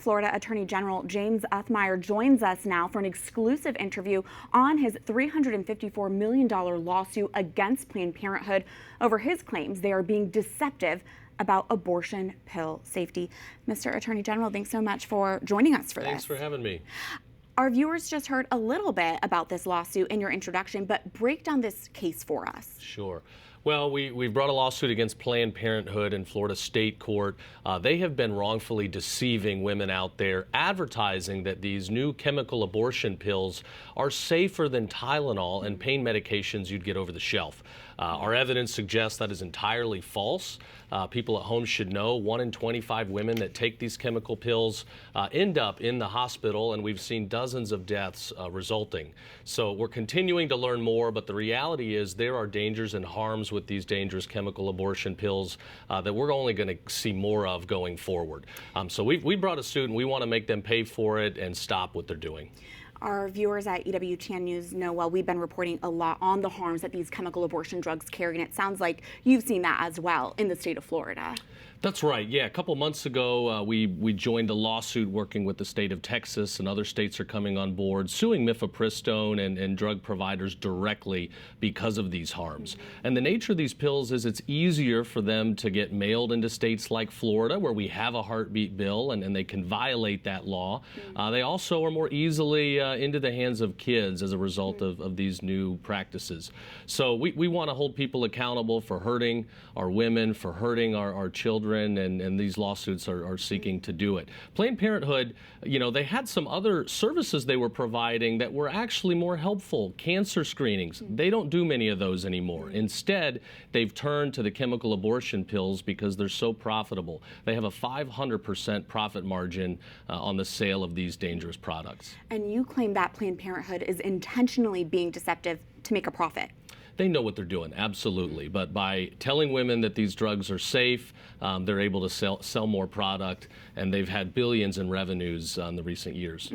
Florida Attorney General James Uthmeier joins us now for an exclusive interview on his $354 million lawsuit against Planned Parenthood over his claims they are being deceptive about abortion pill safety. Mr. Attorney General, thanks so much for joining us for this. Thanks for having me. Our viewers just heard a little bit about this lawsuit in your introduction, but break down this case for us. Sure. Well, we've brought a lawsuit against Planned Parenthood in Florida State Court. They have been wrongfully deceiving women out there, advertising that these new chemical abortion pills are safer than Tylenol and pain medications you'd get over the shelf. Our evidence suggests that is entirely false. People at home should know 1 in 25 women that take these chemical pills end up in the hospital, and we've seen dozens of deaths resulting. So we're continuing to learn more, but the reality is there are dangers and harms with these dangerous chemical abortion pills that we're only going to see more of going forward. So we brought a suit, and we want to make them pay for it and stop what they're doing. Our viewers at EWTN News know well we've been reporting a lot on the harms that these chemical abortion drugs carry, and it sounds like you've seen that as well in the state of Florida. That's right. Yeah, a couple months ago, we joined a lawsuit working with the state of Texas, and other states are coming on board, suing mifepristone and drug providers directly because of these harms. And the nature of these pills is it's easier for them to get mailed into states like Florida, where we have a heartbeat bill, and they can violate that law. They also are more easily into the hands of kids as a result of these new practices. So we want to hold people accountable for hurting our women, for hurting our children. And these lawsuits are seeking to do it. Planned Parenthood, you know, they had some other services they were providing that were actually more helpful. Cancer screenings, they don't do many of those anymore. Instead, they've turned to the chemical abortion pills because they're so profitable. They have a 500% profit margin on the sale of these dangerous products. And you claim that Planned Parenthood is intentionally being deceptive to make a profit. They know what they're doing, absolutely. But by telling women that these drugs are safe, they're able to sell more product, and they've had billions in revenues in the recent years.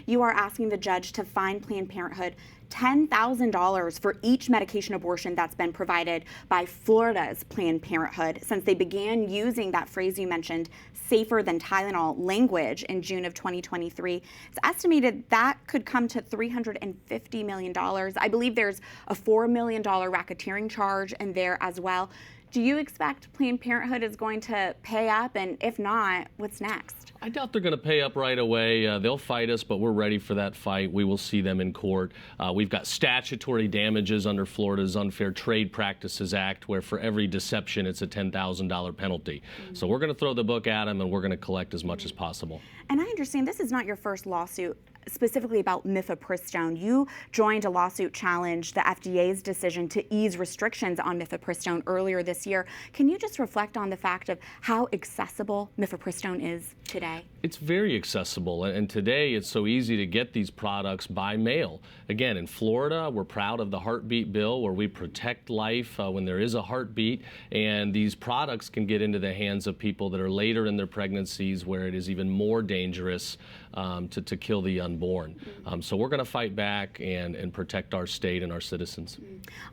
You are asking the judge to fine Planned Parenthood $10,000 for each medication abortion that's been provided by Florida's Planned Parenthood since they began using that phrase you mentioned, safer than Tylenol language in June of 2023. It's estimated that could come to $350 million. I believe there's a $4 million racketeering charge in there as well. Do you expect Planned Parenthood is going to pay up? And if not, what's next? I doubt they're going to pay up right away. They'll fight us, but we're ready for that fight. We will see them in court. We've got statutory damages under Florida's Unfair Trade Practices Act, where for every deception, it's a $10,000 penalty. So we're going to throw the book at them, and we're going to collect as much as possible. And I understand this is not your first lawsuit specifically about mifepristone. You joined a lawsuit challenge the FDA's decision to ease restrictions on mifepristone earlier this year. Can you just reflect on the fact of how accessible mifepristone is today? It's very accessible, and today it's so easy to get these products by mail. Again, in Florida, we're proud of the heartbeat bill, where we protect life when there is a heartbeat, and these products can get into the hands of people that are later in their pregnancies, where it is even more dangerous to kill the unborn. So we're going to fight back and protect our state and our citizens.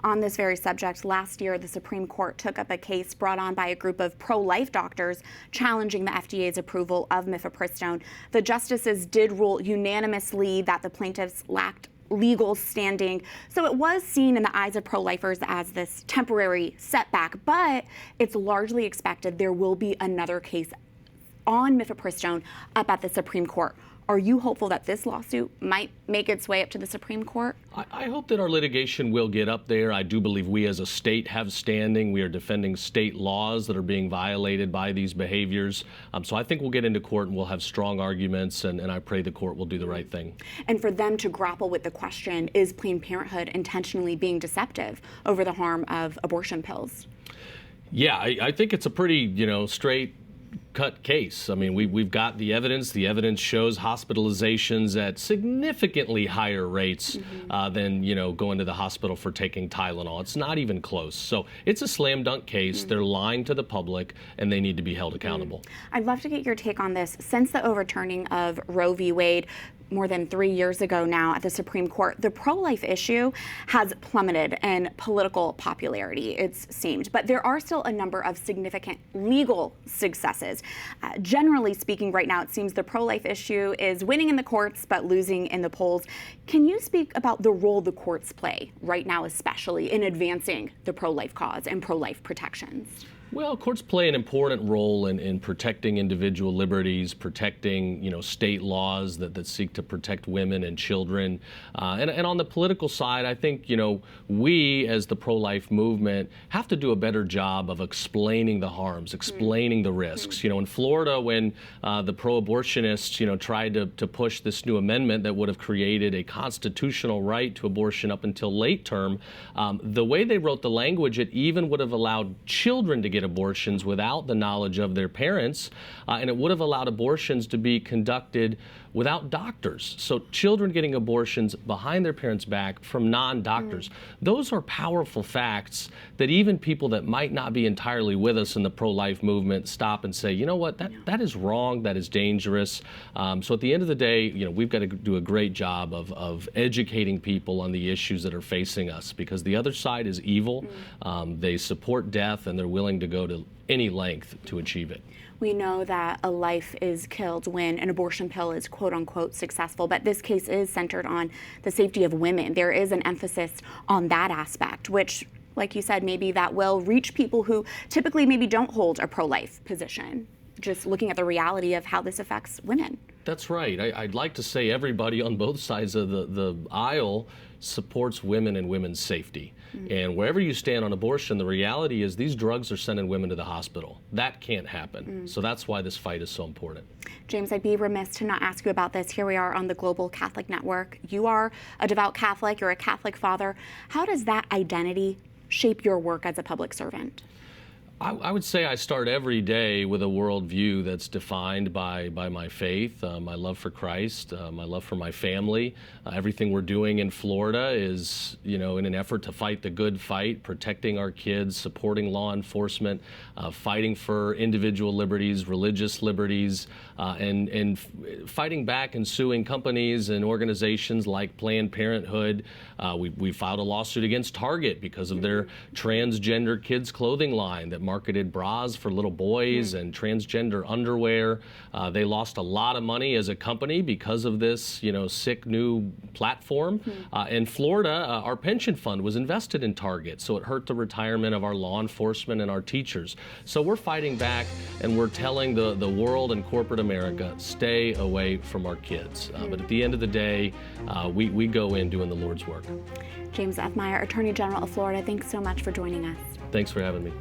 On this very subject, last year the Supreme Court took up a case brought on by a group of pro-life doctors challenging the FDA's approval of mifepristone. The justices did rule unanimously that the plaintiffs lacked legal standing. So it was seen in the eyes of pro-lifers as this temporary setback, but it's largely expected there will be another case on mifepristone up at the Supreme Court. Are you hopeful that this lawsuit might make its way up to the Supreme Court? I hope that our litigation will get up there. I do believe we as a state have standing. We are defending state laws that are being violated by these behaviors. So I think we'll get into court and we'll have strong arguments, and I pray the court will do the right thing. And for them to grapple with the question, is Planned Parenthood intentionally being deceptive over the harm of abortion pills? Yeah, I think it's a pretty, straight cut case. I mean, we've got the evidence. The evidence shows hospitalizations at significantly higher rates than, going to the hospital for taking Tylenol. It's not even close. So it's a slam dunk case. They're lying to the public, and they need to be held accountable. I'd love to get your take on this. Since the overturning of Roe v. Wade, more than 3 years ago now at the Supreme Court, the pro-life issue has plummeted in political popularity, it's seemed. But there are still a number of significant legal successes. Generally speaking, right now, it seems the pro-life issue is winning in the courts but losing in the polls. Can you speak about the role the courts play right now, especially in advancing the pro-life cause and pro-life protections? Well, courts play an important role in protecting individual liberties, protecting, state laws that seek to protect women and children. And on the political side, I think, we as the pro-life movement have to do a better job of explaining the harms, explaining the risks. In Florida, when the pro-abortionists, tried to push this new amendment that would have created a constitutional right to abortion up until late term, the way they wrote the language, it even would have allowed children to get abortions without the knowledge of their parents, and it would have allowed abortions to be conducted without doctors. So children getting abortions behind their parents' back from non-doctors. Those are powerful facts that even people that might not be entirely with us in the pro-life movement stop and say, you know what, that is wrong, that is dangerous. So at the end of the day, we've got to do a great job of educating people on the issues that are facing us, because the other side is evil. They support death, and they're willing to go to any length to achieve it. We know that a life is killed when an abortion pill is quote unquote successful, but this case is centered on the safety of women. There is an emphasis on that aspect, which, like you said, maybe that will reach people who typically maybe don't hold a pro-life position, just looking at the reality of how this affects women. That's right. I'd like to say everybody on both sides of the aisle supports women and women's safety. And wherever you stand on abortion, the reality is these drugs are sending women to the hospital. That can't happen. So that's why this fight is so important. James, I'd be remiss to not ask you about this. Here we are on the Global Catholic Network. You are a devout Catholic. You're a Catholic father. How does that identity shape your work as a public servant? I would say I start every day with a worldview that's defined by my faith, my love for Christ, my love for my family. Everything we're doing in Florida is, in an effort to fight the good fight, protecting our kids, supporting law enforcement, fighting for individual liberties, religious liberties, and fighting back and suing companies and organizations like Planned Parenthood. We filed a lawsuit against Target because of their transgender kids clothing line that marketed bras for little boys and transgender underwear. They lost a lot of money as a company because of this, sick new platform. In Florida, our pension fund was invested in Target, so it hurt the retirement of our law enforcement and our teachers. So we're fighting back, and we're telling the world and corporate America, stay away from our kids. But at the end of the day, we go in doing the Lord's work. James Uthmeier, Attorney General of Florida, thanks so much for joining us. Thanks for having me.